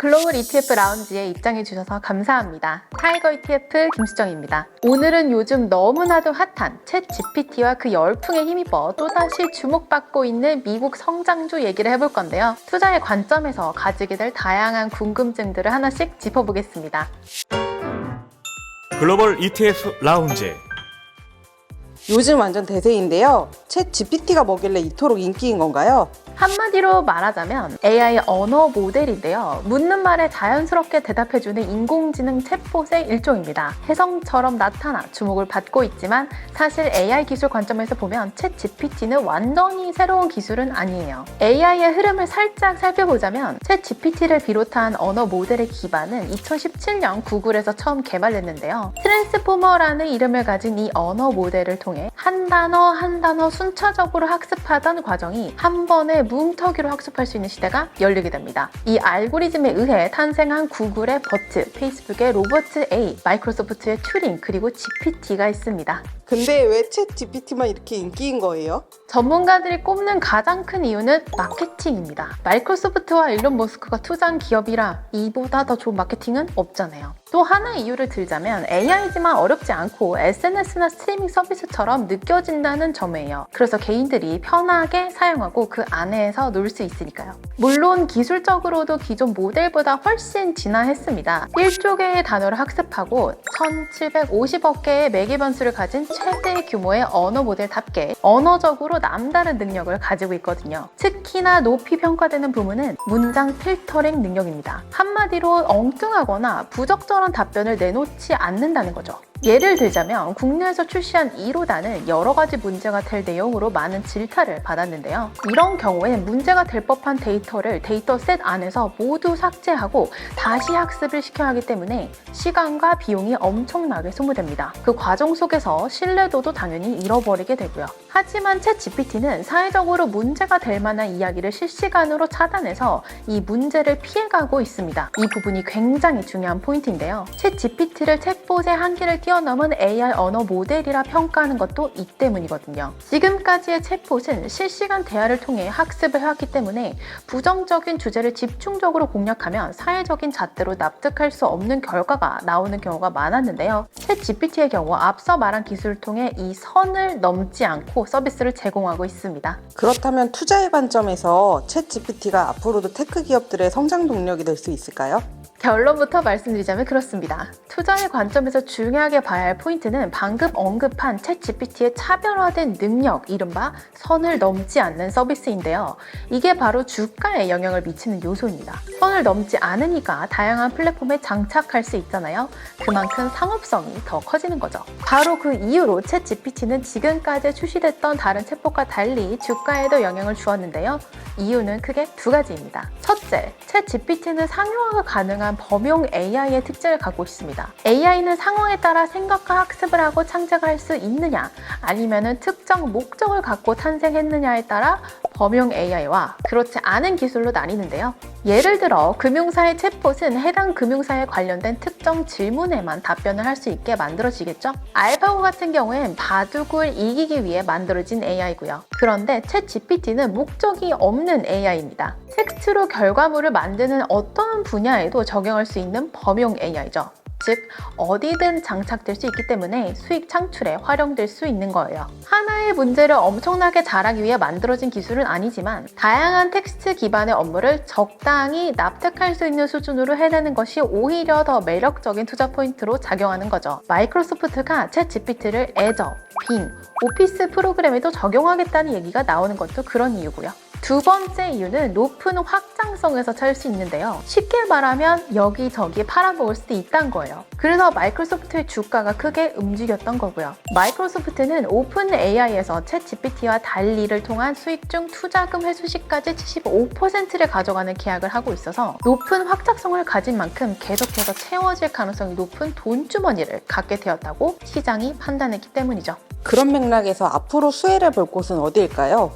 글로벌 ETF 라운지에 입장해 주셔서 감사합니다. 타이거 ETF 김수정입니다. 오늘은 요즘 너무나도 핫한 챗 GPT와 그 열풍에 힘입어 또다시 주목받고 있는 미국 성장주 얘기를 해볼 건데요. 투자의 관점에서 가지게 될 다양한 궁금증들을 하나씩 짚어보겠습니다. 글로벌 ETF 라운지. 요즘 완전 대세인데요. 챗 GPT가 뭐길래 이토록 인기인 건가요? 한마디로 말하자면 AI 언어 모델인데요. 묻는 말에 자연스럽게 대답해주는 인공지능 챗봇의 일종입니다. 혜성처럼 나타나 주목을 받고 있지만 사실 AI 기술 관점에서 보면 챗 GPT는 완전히 새로운 기술은 아니에요. AI의 흐름을 살짝 살펴보자면 챗 GPT를 비롯한 언어 모델의 기반은 2017년 구글에서 처음 개발됐는데요. 트랜스포머라는 이름을 가진 이 언어 모델을 통해 한 단어 한 단어 순차적으로 학습하던 과정이 한 번에 뭉터기로 학습할 수 있는 시대가 열리게 됩니다. 이 알고리즘에 의해 탄생한 구글의 버트, 페이스북의 로버트 A, 마이크로소프트의 튜링, 그리고 GPT가 있습니다. 근데 왜 챗 GPT만 이렇게 인기인 거예요? 전문가들이 꼽는 가장 큰 이유는 마케팅입니다. 마이크로소프트와 일론 머스크가 투자한 기업이라 이보다 더 좋은 마케팅은 없잖아요. 또 하나의 이유를 들자면 AI지만 어렵지 않고 SNS나 스트리밍 서비스처럼 느껴진다는 점이에요. 그래서 개인들이 편하게 사용하고 그 안에서 놀 수 있으니까요. 물론 기술적으로도 기존 모델보다 훨씬 진화했습니다. 1조 개의 단어를 학습하고 1750억 개의 매개 변수를 가진 최대 규모의 언어 모델답게 언어적으로 남다른 능력을 가지고 있거든요. 특히나 높이 평가되는 부분은 문장 필터링 능력입니다. 한마디로 엉뚱하거나 부적절한 답변을 내놓지 않는다는 거죠. 예를 들자면 국내에서 출시한 1호단은 여러 가지 문제가 될 내용으로 많은 질타를 받았는데요. 이런 경우엔 문제가 될 법한 데이터를 데이터셋 안에서 모두 삭제하고 다시 학습을 시켜야 하기 때문에 시간과 비용이 엄청나게 소모됩니다. 그 과정 속에서 신뢰도도 당연히 잃어버리게 되고요. 하지만 챗 GPT는 사회적으로 문제가 될 만한 이야기를 실시간으로 차단해서 이 문제를 피해가고 있습니다. 이 부분이 굉장히 중요한 포인트인데요. 챗 GPT를 챗봇의 한계를 뛰어넘은 AI 언어 모델이라 평가하는 것도 이 때문이거든요. 지금까지의 챗봇은 실시간 대화를 통해 학습을 해왔기 때문에 부정적인 주제를 집중적으로 공략하면 사회적인 잣대로 납득할 수 없는 결과가 나오는 경우가 많았는데요. 챗 GPT의 경우 앞서 말한 기술을 통해 이 선을 넘지 않고 서비스를 제공하고 있습니다. 그렇다면 투자의 관점에서 챗 GPT가 앞으로도 테크 기업들의 성장 동력이 될 수 있을까요? 결론부터 말씀드리자면 그렇습니다. 투자의 관점에서 중요하게 봐야 할 포인트는 방금 언급한 챗 GPT의 차별화된 능력, 이른바 선을 넘지 않는 서비스인데요. 이게 바로 주가에 영향을 미치는 요소입니다. 선을 넘지 않으니까 다양한 플랫폼에 장착할 수 있잖아요. 그만큼 상업성이 더 커지는 거죠. 바로 그 이유로 챗 GPT는 지금까지 출시됐던 다른 챗봇과 달리 주가에도 영향을 주었는데요. 이유는 크게 두 가지입니다. 첫째, 챗 GPT는 상용화가 가능한 범용 AI의 특징을 갖고 있습니다. AI는 상황에 따라 생각과 학습을 하고 창작할 수 있느냐, 아니면 특정 목적을 갖고 탄생했느냐에 따라 범용 AI와 그렇지 않은 기술로 나뉘는데요. 예를 들어 금융사의 챗봇은 해당 금융사에 관련된 특정 질문에만 답변을 할 수 있게 만들어지겠죠. 알파고 같은 경우엔 바둑을 이기기 위해 만들어진 AI고요. 그런데 챗 GPT는 목적이 없는 AI입니다. 텍스트로 결과물을 만드는 어떤 분야에도 적용할 수 있는 범용 AI죠. 즉 어디든 장착될 수 있기 때문에 수익 창출에 활용될 수 있는 거예요. 하나의 문제를 엄청나게 잘하기 위해 만들어진 기술은 아니지만 다양한 텍스트 기반의 업무를 적당히 납득할 수 있는 수준으로 해내는 것이 오히려 더 매력적인 투자 포인트로 작용하는 거죠. 마이크로소프트가 챗 GPT를 애저, 빙, 오피스 프로그램에도 적용하겠다는 얘기가 나오는 것도 그런 이유고요. 두 번째 이유는 높은 확장성에서 찾을 수 있는데요. 쉽게 말하면 여기저기 팔아먹을 수도 있다는 거예요. 그래서 마이크로소프트의 주가가 크게 움직였던 거고요. 마이크로소프트는 오픈 AI에서 챗 GPT와 달리를 통한 수익 중 투자금 회수시까지 75%를 가져가는 계약을 하고 있어서 높은 확장성을 가진 만큼 계속해서 채워질 가능성이 높은 돈주머니를 갖게 되었다고 시장이 판단했기 때문이죠. 그런 맥락에서 앞으로 수혜를 볼 곳은 어디일까요?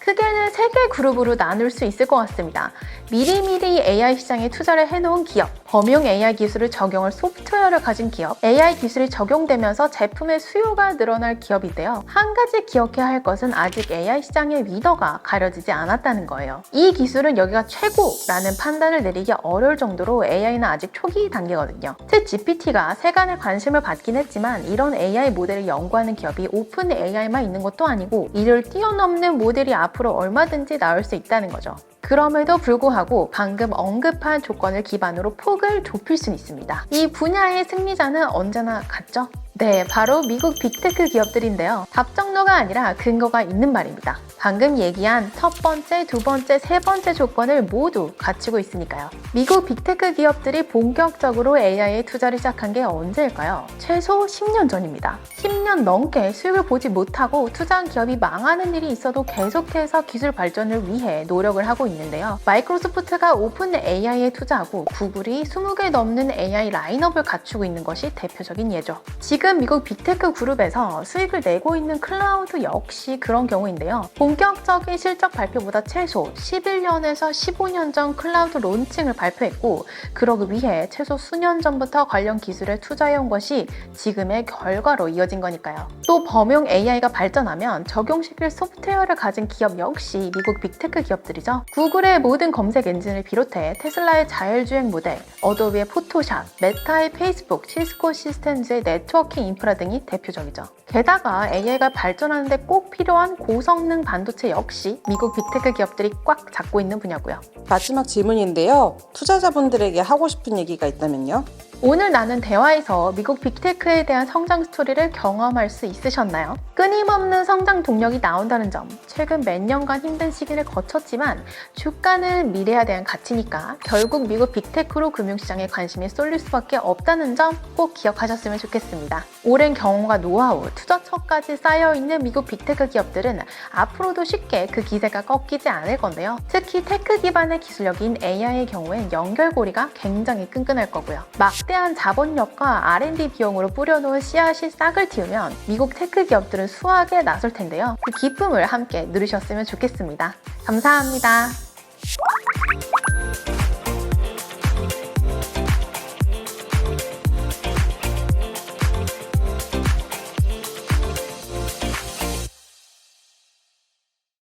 크게는 3개 그룹으로 나눌 수 있을 것 같습니다. 미리미리 AI 시장에 투자를 해놓은 기업, 범용 AI 기술을 적용할 소프트웨어를 가진 기업, AI 기술이 적용되면서 제품의 수요가 늘어날 기업인데요. 한 가지 기억해야 할 것은 아직 AI 시장의 리더가 가려지지 않았다는 거예요. 이 기술은 여기가 최고라는 판단을 내리기 어려울 정도로 AI는 아직 초기 단계거든요. 챗GPT가 세간의 관심을 받긴 했지만 이런 AI 모델을 연구하는 기업이 오픈 AI만 있는 것도 아니고 이를 뛰어넘는 모델이 앞으로 얼마든지 나올 수 있다는 거죠. 그럼에도 불구하고 방금 언급한 조건을 기반으로 폭을 좁힐 수는 있습니다. 이 분야의 승리자는 언제나 같죠? 네, 바로 미국 빅테크 기업들인데요. 답정너가 아니라 근거가 있는 말입니다. 방금 얘기한 첫 번째, 두 번째, 세 번째 조건을 모두 갖추고 있으니까요. 미국 빅테크 기업들이 본격적으로 AI에 투자를 시작한 게 언제일까요? 최소 10년 전입니다. 10년 넘게 수익을 보지 못하고 투자한 기업이 망하는 일이 있어도 계속해서 기술 발전을 위해 노력을 하고 있는데요. 마이크로소프트가 오픈 AI에 투자하고 구글이 20개 넘는 AI 라인업을 갖추고 있는 것이 대표적인 예죠. 지금 미국 빅테크 그룹에서 수익을 내고 있는 클라우드 역시 그런 경우인데요. 본격적인 실적 발표보다 최소 11년에서 15년 전 클라우드 론칭을 발표했고 그러기 위해 최소 수년 전부터 관련 기술에 투자해온 것이 지금의 결과로 이어진 거니까요. 또 범용 AI가 발전하면 적용시킬 소프트웨어를 가진 기업 역시 미국 빅테크 기업들이죠. 구글의 모든 검색 엔진을 비롯해 테슬라의 자율주행 모델, 어도비의 포토샵, 메타의 페이스북, 시스코 시스템즈의 네트워킹 인프라 등이 대표적이죠. 게다가 AI가 발전하는데 꼭 필요한 고성능 반도체 역시 미국 빅테크 기업들이 꽉 잡고 있는 분야고요. 마지막 질문인데요. 투자자분들에게 하고 싶은 얘기가 있다면요? 오늘 나눈 대화에서 미국 빅테크에 대한 성장 스토리를 경험할 수 있으셨나요? 끊임없는 성장 동력이 나온다는 점, 최근 몇 년간 힘든 시기를 거쳤지만 주가는 미래에 대한 가치니까 결국 미국 빅테크로 금융시장에 관심이 쏠릴 수밖에 없다는 점 꼭 기억하셨으면 좋겠습니다. 오랜 경험과 노하우, 투자처까지 쌓여있는 미국 빅테크 기업들은 앞으로도 쉽게 그 기세가 꺾이지 않을 건데요. 특히 테크 기반의 기술력인 AI의 경우엔 연결고리가 굉장히 끈끈할 거고요. 막대한 자본력과 R&D 비용으로 뿌려놓은 씨앗이 싹을 틔우면 미국 테크 기업들은 수확에 나설 텐데요. 그 기쁨을 함께 누리셨으면 좋겠습니다. 감사합니다.